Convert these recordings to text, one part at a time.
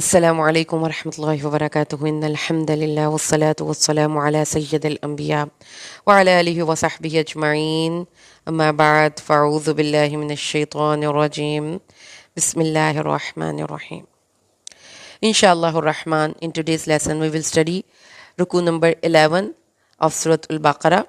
السلام عليكم ورحمة الله وبركاته إن الحمد لله والصلاة والسلام على سيد الأنبياء وعلى آله وصحبه أجمعين أما بعد فأعوذ بالله من الشيطان الرجيم بسم الله الرحمن الرحيم Inshallah ar-Rahman, in today's lesson we will study ruku number 11 of Surah Albaqarah,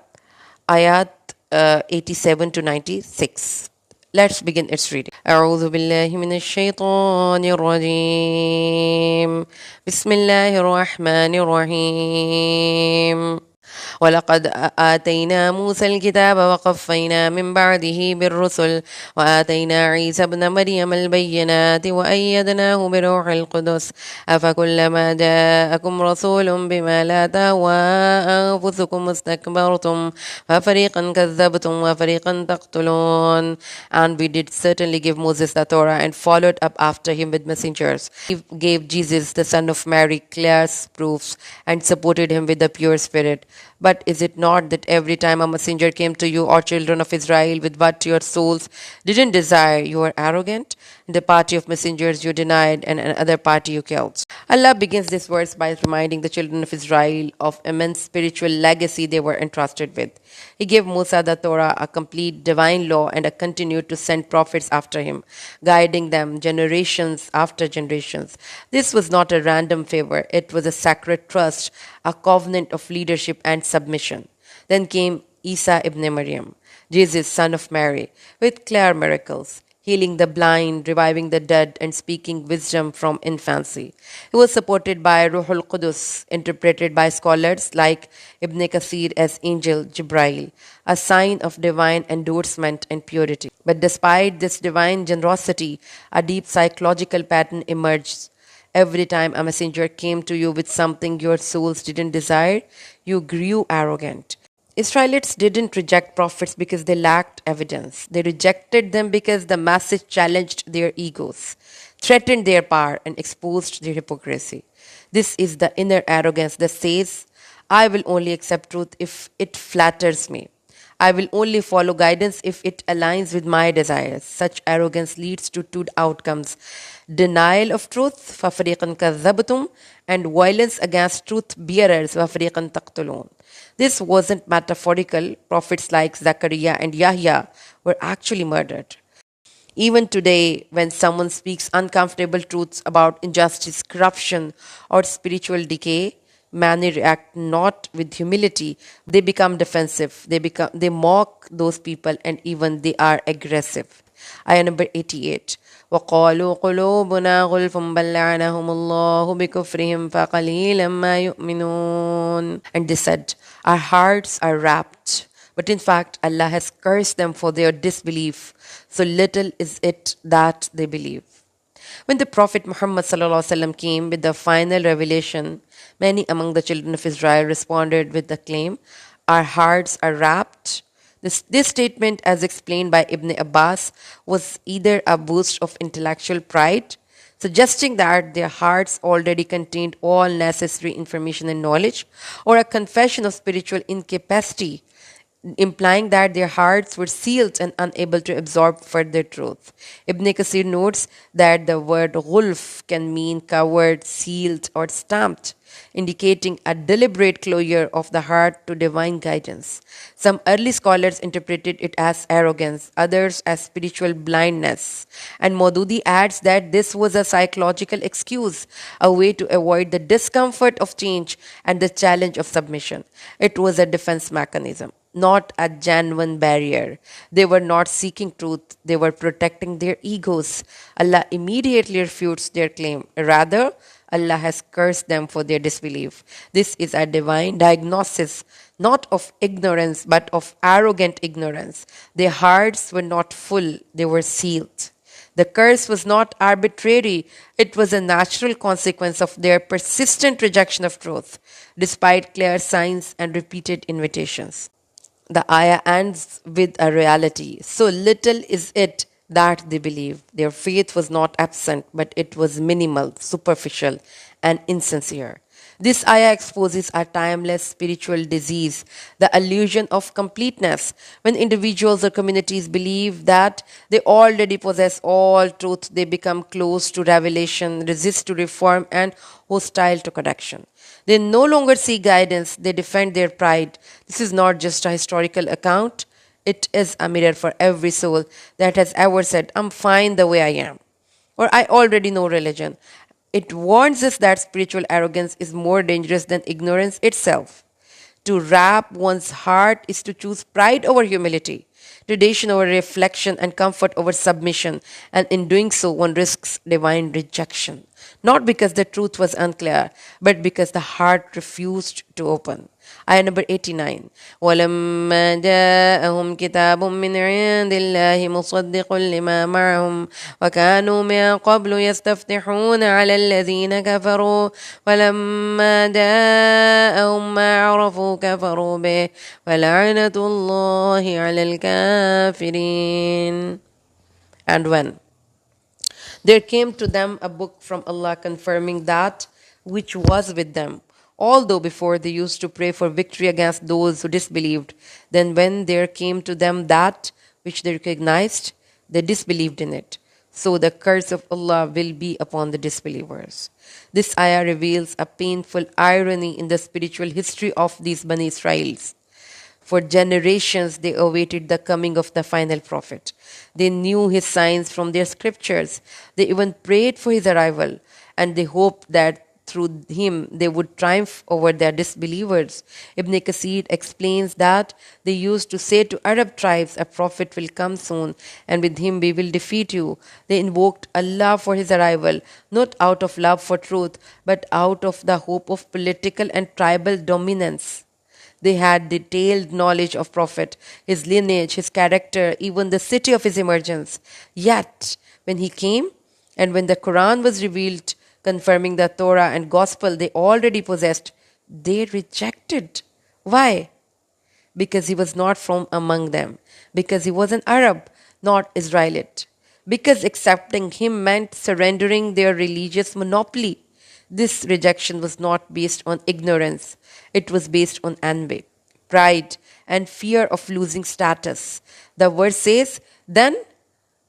ayat 87 to 96. Let's begin its reading. أعوذ بالله من الشيطان الرجيم بسم الله الرحمن الرحيم ولقد آتينا موسى الكتاب وقفينا من بعده بالرسل وآتينا عيسى ابن مريم البينات وأيدناه بروح القدس أفكلما جاءكم رسول بما لا تهوى أنفسكم استكبرتم ففريقا كذبتم وفريقا تقتلون. And we did certainly give Moses the Torah and followed up after him with messengers. He gave Jesus, the son of Mary, clear proofs and supported him with the pure spirit. But is it not that every time a messenger came to you, O children of Israel, with what your souls didn't desire, you were arrogant? The party of messengers you denied, and another party you killed. Allah begins this verse by reminding the children of Israel of immense spiritual legacy they were entrusted with. He gave Musa the Torah, a complete divine law, and continued to send prophets after him, guiding them generations after generations. This was not a random favor, it was a sacred trust, a covenant of leadership and submission. Then came Isa ibn Maryam, Jesus, son of Mary, with clear miracles, healing the blind, reviving the dead, and speaking wisdom from infancy. He was supported by Ruhul Qudus, interpreted by scholars like Ibn Kathir as Angel Jibrail, a sign of divine endorsement and purity. But despite this divine generosity, a deep psychological pattern emerged. Every time a messenger came to you with something your souls didn't desire, you grew arrogant. Israelites didn't reject prophets because they lacked evidence. They rejected them because the message challenged their egos, threatened their power, and exposed their hypocrisy. This is the inner arrogance that says, I will only accept truth if it flatters me. I will only follow guidance if it aligns with my desires. Such arrogance leads to two outcomes: denial of truth, فَفَرِيقًا كَذَّبْتُمْ, and violence against truth bearers, وَفَرِيقًا تَقْتُلُونَ. This wasn't metaphorical. Prophets like Zachariah and Yahya were actually murdered. Even today, when someone speaks uncomfortable truths about injustice, corruption, or spiritual decay, many react not with humility. They become defensive. They mock those people, and even they are aggressive. Ayah number 88. وَقَالُوا قُلُوبُنَا غُلْفٌ بَلْ لَعَنَهُمُ اللَّهُ بِكُفْرِهِمْ فَقَلِيلًا مَا يُؤْمِنُونَ. And they said, our hearts are wrapped. But in fact, Allah has cursed them for their disbelief. So little is it that they believe. When the Prophet Muhammad ﷺ came with the final revelation, many among the children of Israel responded with the claim, our hearts are wrapped. This statement, as explained by Ibn Abbas, was either a boost of intellectual pride, suggesting that their hearts already contained all necessary information and knowledge, or a confession of spiritual incapacity, implying that their hearts were sealed and unable to absorb further truth. Ibn Kathir notes that the word ghulf can mean covered, sealed, or stamped, indicating a deliberate closure of the heart to divine guidance. Some early scholars interpreted it as arrogance, others as spiritual blindness. And Maududi adds that this was a psychological excuse, a way to avoid the discomfort of change and the challenge of submission. It was a defense mechanism, not a genuine barrier. They were not seeking truth, they were protecting their egos. Allah immediately refutes their claim. Rather, Allah has cursed them for their disbelief. This is a divine diagnosis, not of ignorance, but of arrogant ignorance. Their hearts were not full, they were sealed. The curse was not arbitrary, it was a natural consequence of their persistent rejection of truth, despite clear signs and repeated invitations. The ayah ends with a reality. So little is it that they believe. Their faith was not absent, but it was minimal, superficial, and insincere. This ayah exposes a timeless spiritual disease, the illusion of completeness, when individuals or communities believe that they already possess all truth, they become closed to revelation, resist to reform, and hostile to correction. They no longer seek guidance, they defend their pride. This is not just a historical account, it is a mirror for every soul that has ever said, I'm fine the way I am, or I already know religion. It warns us that spiritual arrogance is more dangerous than ignorance itself. To wrap one's heart is to choose pride over humility, tradition over reflection, and comfort over submission, and in doing so, one risks divine rejection. Not because the truth was unclear, but because the heart refused to open. Ayah number 89. وَلَمَّا جَاءَهُمْ كِتَابٌ مِّنْ عِندِ اللَّهِ مُصَدِّقٌ لِمَا مَعَهُمْ وَكَانُوا مِن قَبْلُ يَسْتَفْتِحُونَ عَلَى الَّذِينَ كَفَرُوا وَلَمَّا جَاءَهُم مَّا عَرَفُوا كَفَرُوا بِهِ وَلَعْنَةُ اللَّهِ عَلَى الْكَافِرِينَ. And when there came to them a book from Allah confirming that which was with them, although before they used to pray for victory against those who disbelieved. Then, when there came to them that which they recognized, they disbelieved in it. So the curse of Allah will be upon the disbelievers. This ayah reveals a painful irony in the spiritual history of these Bani Israels. For generations, they awaited the coming of the final prophet. They knew his signs from their scriptures. They even prayed for his arrival, and they hoped that through him they would triumph over their disbelievers. Ibn Kasir explains that they used to say to Arab tribes, a prophet will come soon, and with him we will defeat you. They invoked Allah for his arrival, not out of love for truth, but out of the hope of political and tribal dominance. They had detailed knowledge of Prophet, his lineage, his character, even the city of his emergence. Yet, when he came and when the Quran was revealed, confirming the Torah and Gospel they already possessed, they rejected. Why? Because he was not from among them. Because he was an Arab, not Israelite. Because accepting him meant surrendering their religious monopoly. This rejection was not based on ignorance. It was based on envy, pride, and fear of losing status. The verse says, then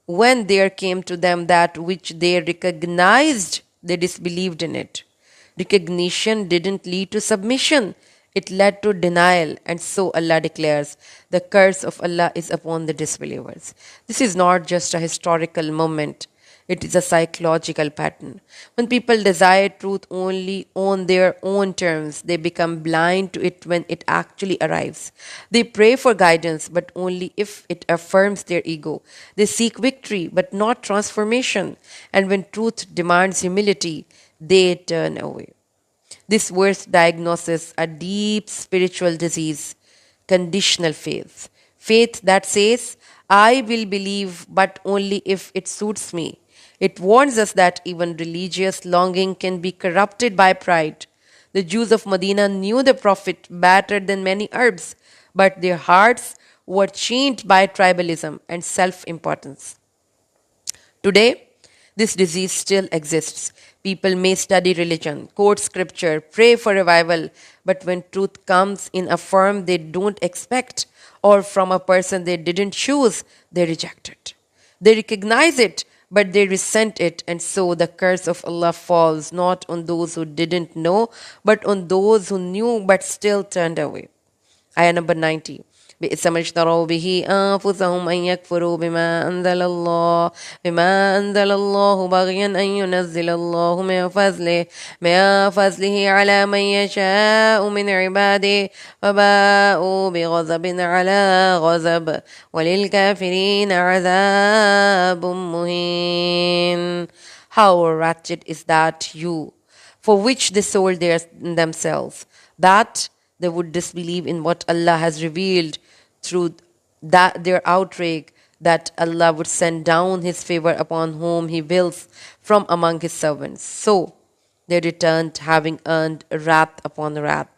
when there came to them that which they recognized, they disbelieved in it. Recognition didn't lead to submission. It led to denial. And so Allah declares, the curse of Allah is upon the disbelievers. This is not just a historical moment. It is a psychological pattern. When people desire truth only on their own terms, they become blind to it when it actually arrives. They pray for guidance, but only if it affirms their ego. They seek victory, but not transformation. And when truth demands humility, they turn away. This verse diagnoses a deep spiritual disease, conditional faith. Faith that says, I will believe, but only if it suits me. It warns us that even religious longing can be corrupted by pride. The Jews of Medina knew the Prophet better than many Arabs, but their hearts were chained by tribalism and self-importance. Today, this disease still exists. People may study religion, quote scripture, pray for revival, but when truth comes in a form they don't expect or from a person they didn't choose, they reject it. They recognize it, but they resent it, and so the curse of Allah falls not on those who didn't know, but on those who knew but still turned away. Ayah number 90. بئس ما اشتروا به أنفسهم أن يكفروا بما أنزل الله بغيا أن ينزل الله من فضله على من يشاء من عباده فباءوا بغضب على غضب وللكافرين عذاب مهين. How wretched is that you, for which they sold themselves, that they would disbelieve in what Allah has revealed through that their outrage, that Allah would send down His favor upon whom He wills from among His servants. So they returned having earned wrath upon wrath,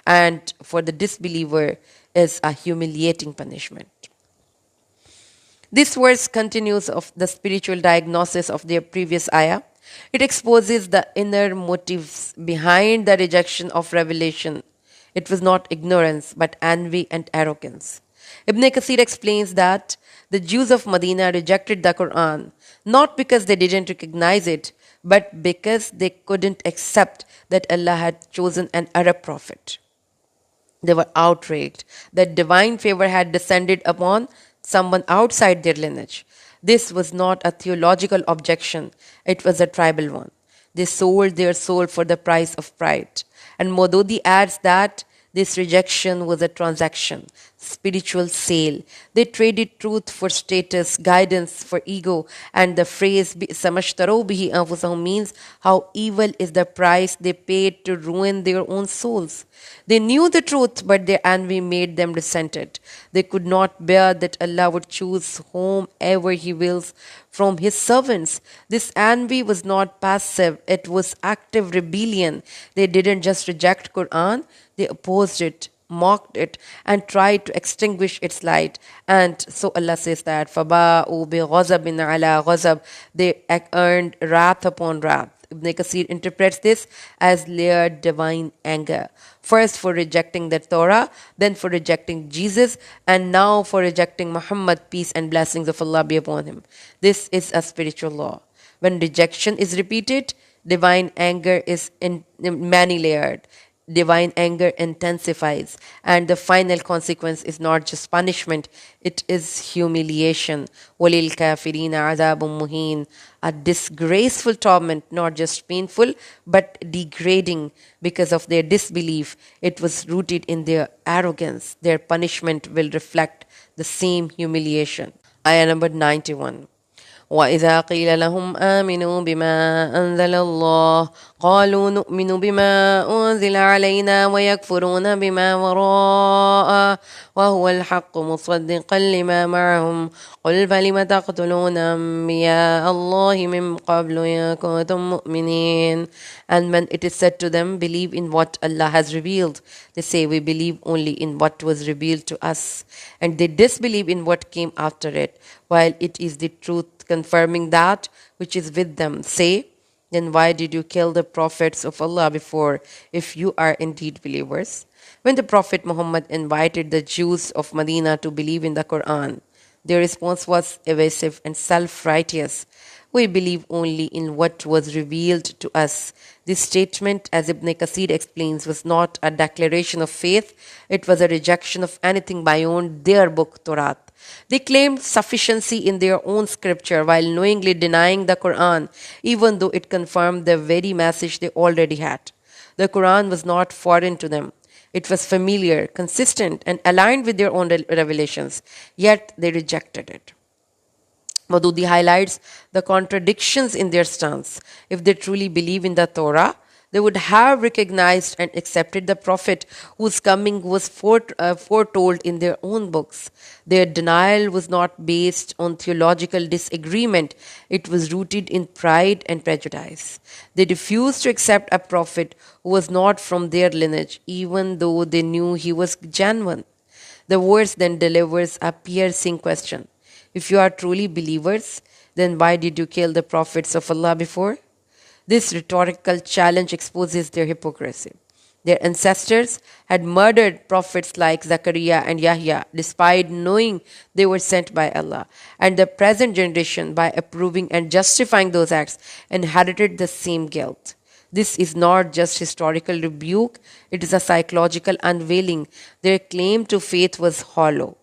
and for the disbeliever is a humiliating punishment. This verse continues of the spiritual diagnosis of their previous ayah. It exposes the inner motives behind the rejection of revelation. It was not ignorance, but envy and arrogance. Ibn Kathir explains that the Jews of Medina rejected the Quran not because they didn't recognize it, but because they couldn't accept that Allah had chosen an Arab prophet. They were outraged that divine favor had descended upon someone outside their lineage. This was not a theological objection, it was a tribal one. They sold their soul for the price of pride. And Mododi adds that this rejection was a transaction, spiritual sale. They traded truth for status, guidance for ego, and the phrase "Samashtaru bihi anfusahum" means how evil is the price they paid to ruin their own souls. They knew the truth, but their envy made them resented. They could not bear that Allah would choose whomever He wills from His servants. This envy was not passive, it was active rebellion. They didn't just reject Quran, they opposed it, mocked it, and tried to extinguish its light. And so Allah says that فَبَاءُوا بِغَضَبٍ عَلَى غَضَبٍ, they earned wrath upon wrath. Ibn Kathir interprets this as layered divine anger. First for rejecting the Torah, then for rejecting Jesus, and now for rejecting Muhammad, peace and blessings of Allah be upon him. This is a spiritual law. When rejection is repeated, divine anger is many layered. Divine anger intensifies, and the final consequence is not just punishment, it is humiliation. وَلِلْ كَافِرِينَ عَذَابٌ مُهِينٌ, a disgraceful torment, not just painful, but degrading because of their disbelief. It was rooted in their arrogance. Their punishment will reflect the same humiliation. Ayah number 91. وإذا قيل لهم آمنوا بما أنزل الله قالوا نؤمن بما أنزل علينا ويكفرون بما وراءه وهو الحق مصدقا لما معهم قل فلم تقتلون أنبياء الله من قبل إن كنتم مؤمنين. And when it is said to them, believe in what Allah has revealed, they say, we believe only in what was revealed to us, and they disbelieve in what came after it, while it is the truth confirming that which is with them. Say, then why did you kill the prophets of Allah before, if you are indeed believers? When the Prophet Muhammad invited the Jews of Medina to believe in the Quran, their response was evasive and self-righteous. We believe only in what was revealed to us. This statement, as Ibn Kathir explains, was not a declaration of faith. It was a rejection of anything beyond their book, Torah. They claimed sufficiency in their own scripture while knowingly denying the Quran, even though it confirmed the very message they already had. The Quran was not foreign to them. It was familiar, consistent, and aligned with their own revelations, yet they rejected it. Maududi highlights the contradictions in their stance. If they truly believe in the Torah, they would have recognized and accepted the Prophet whose coming was foretold in their own books. Their denial was not based on theological disagreement. It was rooted in pride and prejudice. They refused to accept a prophet who was not from their lineage, even though they knew he was genuine. The verse then delivers a piercing question. If you are truly believers, then why did you kill the prophets of Allah before? This rhetorical challenge exposes their hypocrisy. Their ancestors had murdered prophets like Zachariah and Yahya despite knowing they were sent by Allah. And the present generation, by approving and justifying those acts, inherited the same guilt. This is not just historical rebuke, it is a psychological unveiling. Their claim to faith was hollow.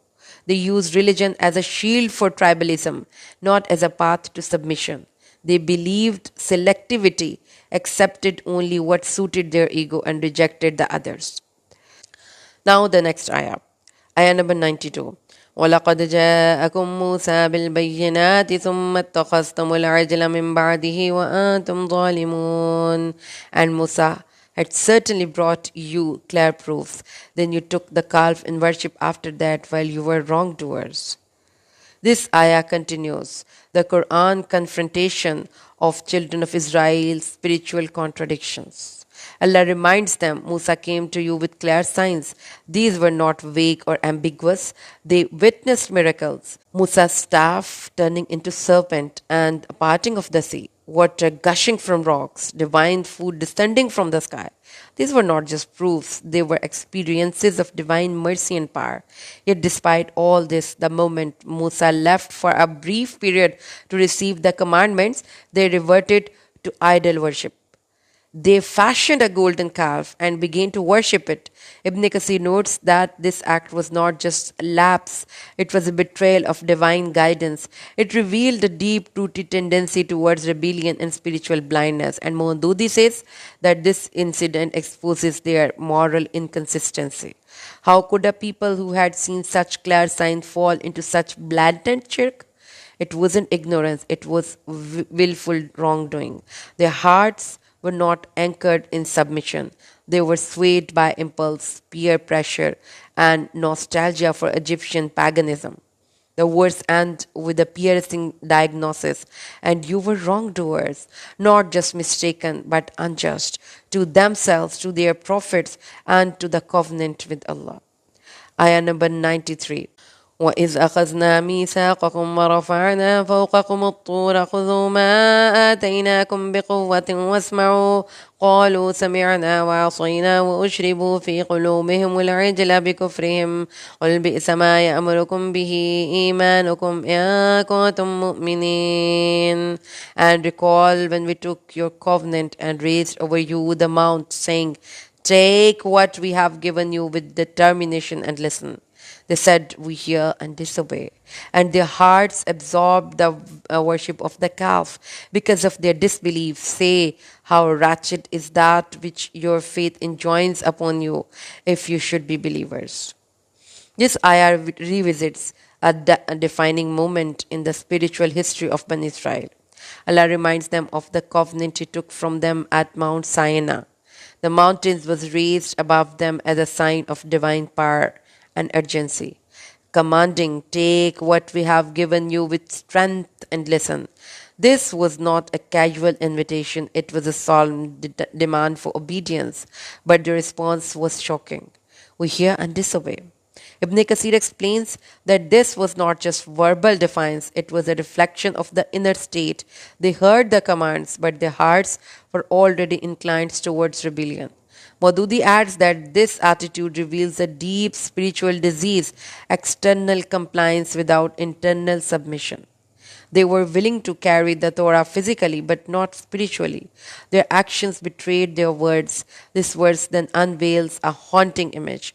They used religion as a shield for tribalism, not as a path to submission. They believed selectivity, accepted only what suited their ego, and rejected the others. Now the next ayah. Ayah number 92. وَلَقَدْ جَاءَكُم مُوسَى بِالْبَيِّنَاتِ ثُمَّ اتَّخَذْتُمُ الْعِجْلَ مِن بَعْدِهِ وَأَنْتُمْ ظَالِمُونَ. And Musa had certainly brought you clear proofs. Then you took the calf in worship after that while you were wrongdoers. This ayah continues the Quran confrontation of children of Israel's spiritual contradictions. Allah reminds them, Musa came to you with clear signs. These were not vague or ambiguous. They witnessed miracles. Musa's staff turning into serpent and a parting of the sea. water gushing from rocks, divine food descending from the sky. These were not just proofs, they were experiences of divine mercy and power. Yet, despite all this, the moment Musa left for a brief period to receive the commandments, they reverted to idol worship. They fashioned a golden calf and began to worship it. Ibn Kasir notes that this act was not just a lapse, it was a betrayal of divine guidance. It revealed a deep rooted tendency towards rebellion and spiritual blindness. And Maududi says that this incident exposes their moral inconsistency. How could a people who had seen such clear signs fall into such blatant shirk? It wasn't ignorance, it was willful wrongdoing. Their hearts were not anchored in submission. They were swayed by impulse, peer pressure, and nostalgia for Egyptian paganism. The words end with a piercing diagnosis, and you were wrongdoers, not just mistaken, but unjust, to themselves, to their prophets, and to the covenant with Allah. Ayah number 93. وإذ أخذنا ميثاقكم ورفعنا فوقكم الطور خذوا ما آتيناكم بقوة واسمعوا قالوا سمعنا وعصينا وأشربوا في قلوبهم العجل بكفرهم قل بئس ما يأمركم به إيمانكم إن كنتم مؤمنين. And recall when we took your covenant and raised over you the mount, saying, take what we have given you with determination and listen. They said, we hear and disobey. And their hearts absorbed the worship of the calf because of their disbelief. Say, how wretched is that which your faith enjoins upon you, if you should be believers. This ayah revisits a defining moment in the spiritual history of Bani Israel. Allah reminds them of the covenant He took from them at Mount Sinai. The mountains was raised above them as a sign of divine power and urgency, commanding, take what we have given you with strength and listen. This was not a casual invitation, it was a solemn demand for obedience, but the response was shocking. We hear and disobey. Ibn Kasir explains that this was not just verbal defiance, it was a reflection of the inner state. They heard the commands, but their hearts were already inclined towards rebellion. Maududi adds that this attitude reveals a deep spiritual disease, external compliance without internal submission. They were willing to carry the Torah physically but not spiritually. Their actions betrayed their words. This verse then unveils a haunting image.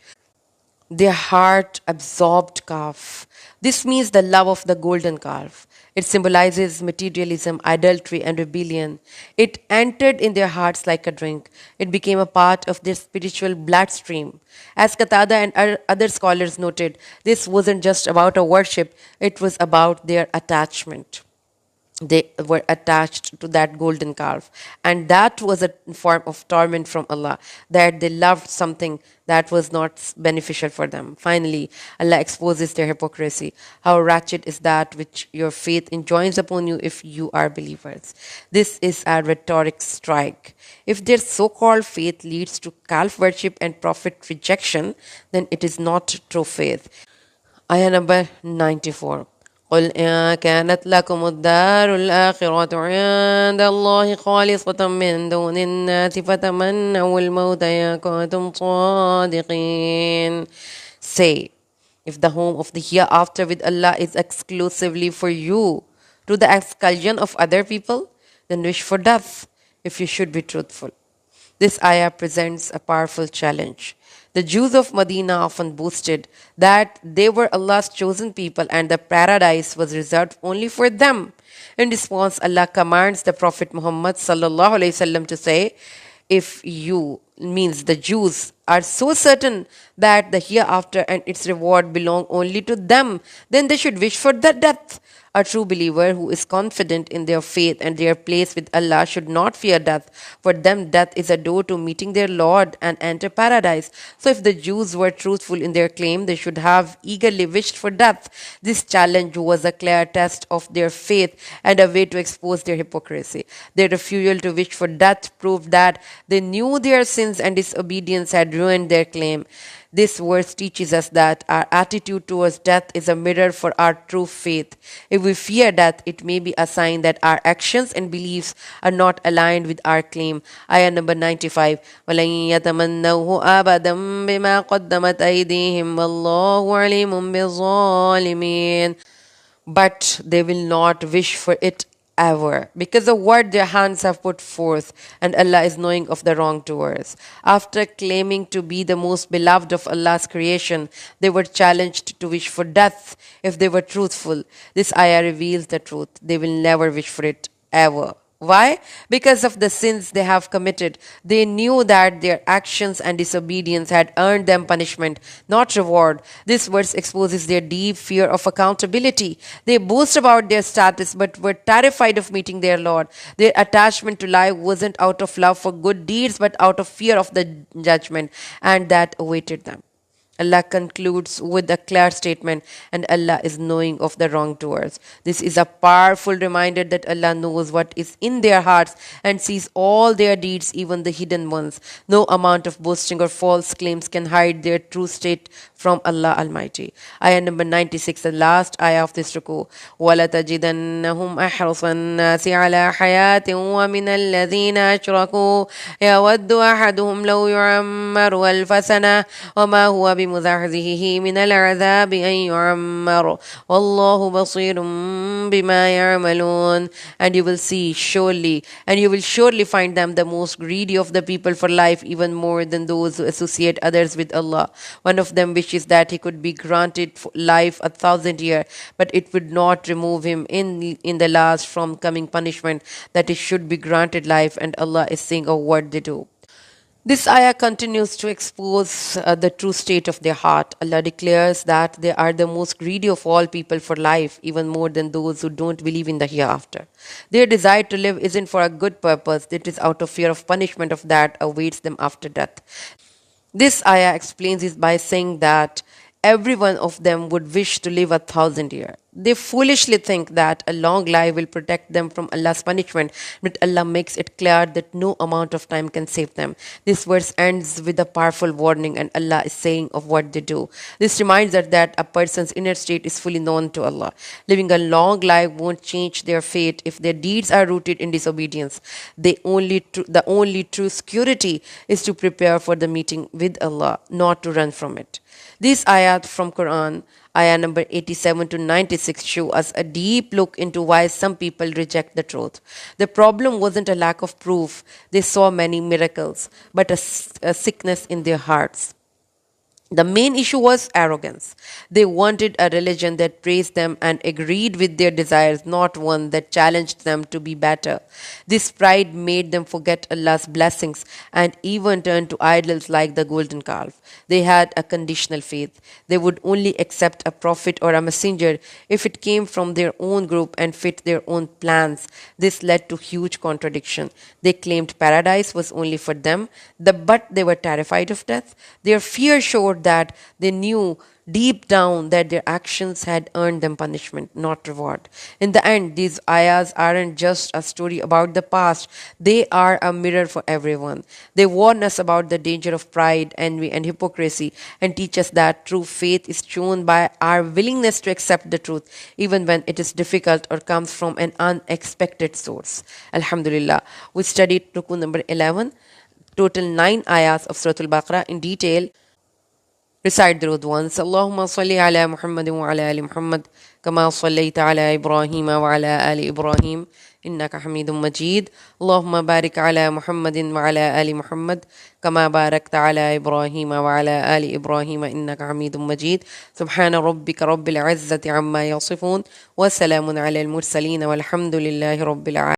Their heart absorbed calf. This means the love of the golden calf. It symbolizes materialism, idolatry, and rebellion. It entered in their hearts like a drink. It became a part of their spiritual bloodstream. As Qatada and other scholars noted, this wasn't just about a worship, it was about their attachment. They were attached to that golden calf, and that was a form of torment from Allah, that they loved something that was not beneficial for them. Finally, Allah exposes their hypocrisy. How wretched is that which your faith enjoins upon you if you are believers. This is a rhetoric strike. If their so-called faith leads to calf worship and prophet rejection, then it is not true faith. Ayah number 94. قل إن كانت لكم الدار الآخرة عند الله خالصة من دون الناس فتمنوا الموت إن كنتم صادقين. Say, if the home of the hereafter with Allah is exclusively for you, to the exclusion of other people, then wish for death, if you should be truthful. This ayah presents a powerful challenge. The Jews of Medina often boasted that they were Allah's chosen people and the paradise was reserved only for them. In response, Allah commands the Prophet Muhammad sallallahu alaihi wasallam to say, if you, means the Jews, are so certain that the hereafter and its reward belong only to them, then they should wish for the death. A true believer who is confident in their faith and their place with Allah should not fear death. For them, death is a door to meeting their Lord and enter paradise. So if the Jews were truthful in their claim, they should have eagerly wished for death. This challenge was a clear test of their faith and a way to expose their hypocrisy. Their refusal to wish for death proved that they knew their sins and disobedience had ruined their claim. This verse teaches us that our attitude towards death is a mirror for our true faith. If we we fear death, it may be a sign that our actions and beliefs are not aligned with our claim. Ayah number 95. وَلَن يَتَمَنَّوْهُ أَبَدًا بِمَا قَدَّمَتْ أَيْدِيهِمْ وَاللَّهُ عَلِيمٌ بِالظَّالِمِينَ. But they will not wish for it ever, because of what their hands have put forth, and Allah is knowing of the wrongdoers. After claiming to be the most beloved of Allah's creation, they were challenged to wish for death if they were truthful. This ayah reveals the truth. They will never wish for it ever. Why? Because of the sins they have committed. They knew that their actions and disobedience had earned them punishment, not reward. This verse exposes their deep fear of accountability. They boast about their status but were terrified of meeting their Lord. Their attachment to life wasn't out of love for good deeds but out of fear of the judgment and that awaited them. Allah concludes with a clear statement, and Allah is knowing of the wrongdoers. This is a powerful reminder that Allah knows what is in their hearts and sees all their deeds, even the hidden ones. No amount of boasting or false claims can hide their true state from Allah Almighty. Ayah number 96, the last ayah of this ruku. وَلَتَجِدَنَّهُمْ أَحْرَصَ النَّاسِ عَلَى حَيَاةٍ وَمِنَ الَّذِينَ أَشْرَكُوا يَوَدُّ أَحَدُهُمْ لَوْ يُعَمَّرُ أَلْفَ سَنَةٍ وَمَا هُوَ بمزحزحه من العذاب أن يعمر والله بصير بما يعملون. And you will see surely, and you will surely find them the most greedy of the people for life, even more than those who associate others with Allah. One of them wishes that he could be granted life 1,000 years, but it would not remove him in the last from coming punishment, that he should be granted life, and Allah is saying of what they do. This ayah continues to expose the true state of their heart. Allah declares that they are the most greedy of all people for life, even more than those who don't believe in the hereafter. Their desire to live isn't for a good purpose, it is out of fear of punishment of that awaits them after death. This ayah explains this by saying that every one of them would wish to live 1,000 years. They foolishly think that a long life will protect them from Allah's punishment, but Allah makes it clear that no amount of time can save them. This verse ends with a powerful warning, and Allah is saying of what they do. This reminds us that a person's inner state is fully known to Allah. Living a long life won't change their fate if their deeds are rooted in disobedience. The only true security is to prepare for the meeting with Allah, not to run from it. These ayat from Quran, ayah number 87 to 96, show us a deep look into why some people reject the truth. The problem wasn't a lack of proof. They saw many miracles, but a sickness in their hearts. The main issue was arrogance. They wanted a religion that praised them and agreed with their desires, not one that challenged them to be better. This pride made them forget Allah's blessings and even turn to idols like the golden calf. They had a conditional faith. They would only accept a prophet or a messenger if it came from their own group and fit their own plans. This led to huge contradiction. They claimed paradise was only for them, but they were terrified of death. Their fear showed that they knew deep down that their actions had earned them punishment, not reward. In the end, these ayahs aren't just a story about the past, they are a mirror for everyone. They warn us about the danger of pride, envy, and hypocrisy, and teach us that true faith is shown by our willingness to accept the truth, even when it is difficult or comes from an unexpected source. Alhamdulillah. We studied ruku number 11, total 9 ayahs of Surah Al-Baqarah in detail. Recite the ones. Allahumma salli ala Muhammadin wa ala ali Muhammad kama sallaita ala Ibrahim wa ala ali Ibrahim innaka Hamidum Majid. Allahumma barik ala Muhammadin wa ala ali Muhammad kama barakta ala Ibrahim wa ala ali Ibrahim innaka Hamidum Majid. Subhana rabbika rabbil izzati amma yasifun wa salamun ala al-mursaleen walhamdulillahi rabbil alamin.